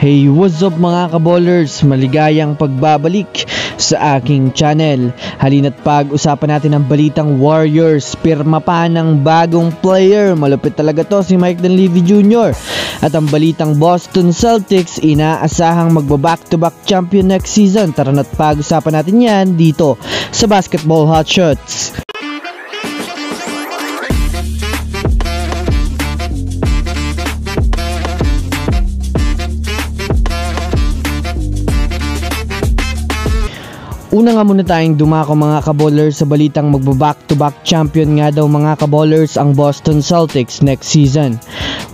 Hey, what's up mga kaballers? Maligayang pagbabalik sa aking channel. Halina't pag-usapan natin ang balitang Warriors. Pirma pa ng bagong player. Malupit talaga to, si Mike Dunleavy Jr. At ang balitang Boston Celtics, inaasahang magba-back-to-back champion next season. Tara na't pag-usapan natin yan dito sa Basketball Hotshots. Una nga muna tayong dumako mga kaballers sa balitang magba-back-to-back champion nga daw mga kaballers ang Boston Celtics next season.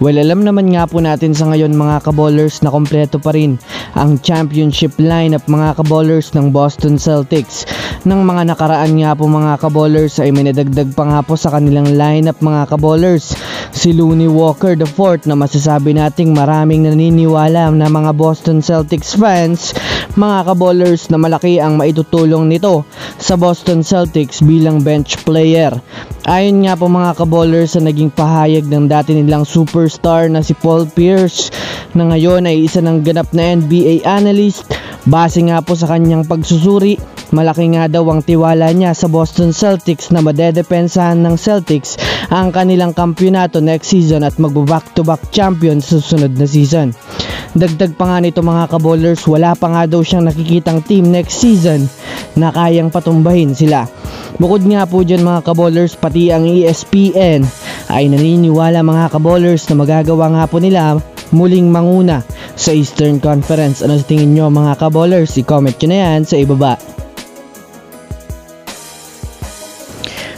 Well, alam naman nga po natin sa ngayon mga kaballers na kompleto pa rin ang championship lineup mga kaballers ng Boston Celtics. Nang mga nakaraan nga po mga kaballers ay may nadagdag pa nga po sa kanilang lineup mga kaballers. Si Lonnie Walker IV na masasabi nating maraming naniniwala na mga Boston Celtics fans mga kaballers na malaki ang maitutulong nito sa Boston Celtics bilang bench player. Ayon nga po mga kaballers sa naging pahayag ng dati nilang superstar na si Paul Pierce na ngayon ay isa ng ganap na NBA analyst. Base nga po sa kanyang pagsusuri, malaki nga daw ang tiwala niya sa Boston Celtics na madedepensahan ng Celtics ang kanilang kampyonato next season at magbaback-to-back champion sa susunod na season. Dagdag pa nga nito mga kaballers, wala pa nga daw siyang nakikitang team next season na kayang patumbahin sila. Bukod nga po dyan mga kaballers, pati ang ESPN ay naniniwala mga kaballers na magagawa nga po nila muling manguna sa Eastern Conference. Ano sa tingin nyo mga kaballers? I-comment nyo na yan sa ibaba.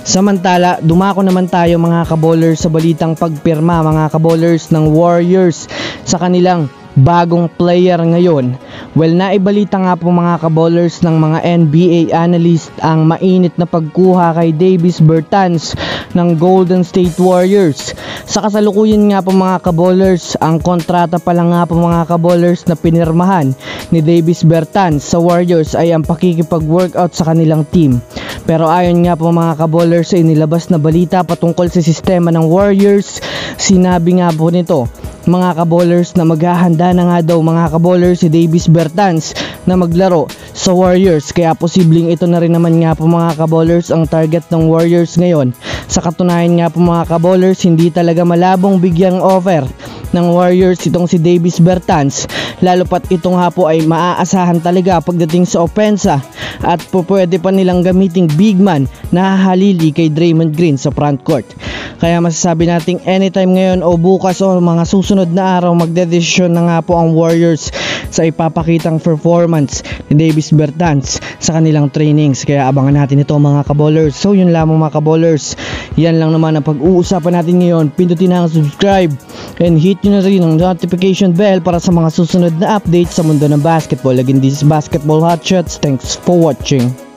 Samantala, dumako naman tayo mga kaballers sa balitang pagpirma mga kaballers ng Warriors sa kanilang bagong player ngayon. Well, naibalita nga po mga kaballers ng mga NBA analyst ang mainit na pagkuha kay Davis Bertans ng Golden State Warriors. Sa kasalukuyan nga po mga kaballers, ang kontrata pa lang nga po mga kaballers na pinirmahan ni Davis Bertans sa Warriors ay ang pakikipag-workout sa kanilang team. Pero ayon nga po mga kaballers sa inilabas na balita patungkol sa sistema ng Warriors, sinabi nga po nito mga kaballers na maghahanda na nga daw mga kaballers si Davis Bertans na maglaro sa Warriors, kaya posibleng ito na rin naman nga po mga kaballers ang target ng Warriors ngayon. Sa katunayan nga po mga kaballers, hindi talaga malabong bigyang offer ng Warriors itong si Davis Bertans, lalo pat ito nga po ay maaasahan talaga pagdating sa opensa at pwede pa nilang gamiting big man na hahalili kay Draymond Green sa front court. Kaya masasabi nating anytime ngayon o bukas o mga susunod na araw magdedesisyon na nga po ang Warriors sa ipapakitang performance ni Davis Bertans sa kanilang trainings. Kaya abangan natin ito mga kaballers. So yun lamang mga kaballers, yan lang naman ang pag-uusapan natin ngayon. Pindutin na ang subscribe and hit nyo na rin ang notification bell para sa mga susunod na updates sa mundo ng basketball. Again, this is Basketball Hotshots. Thanks for watching.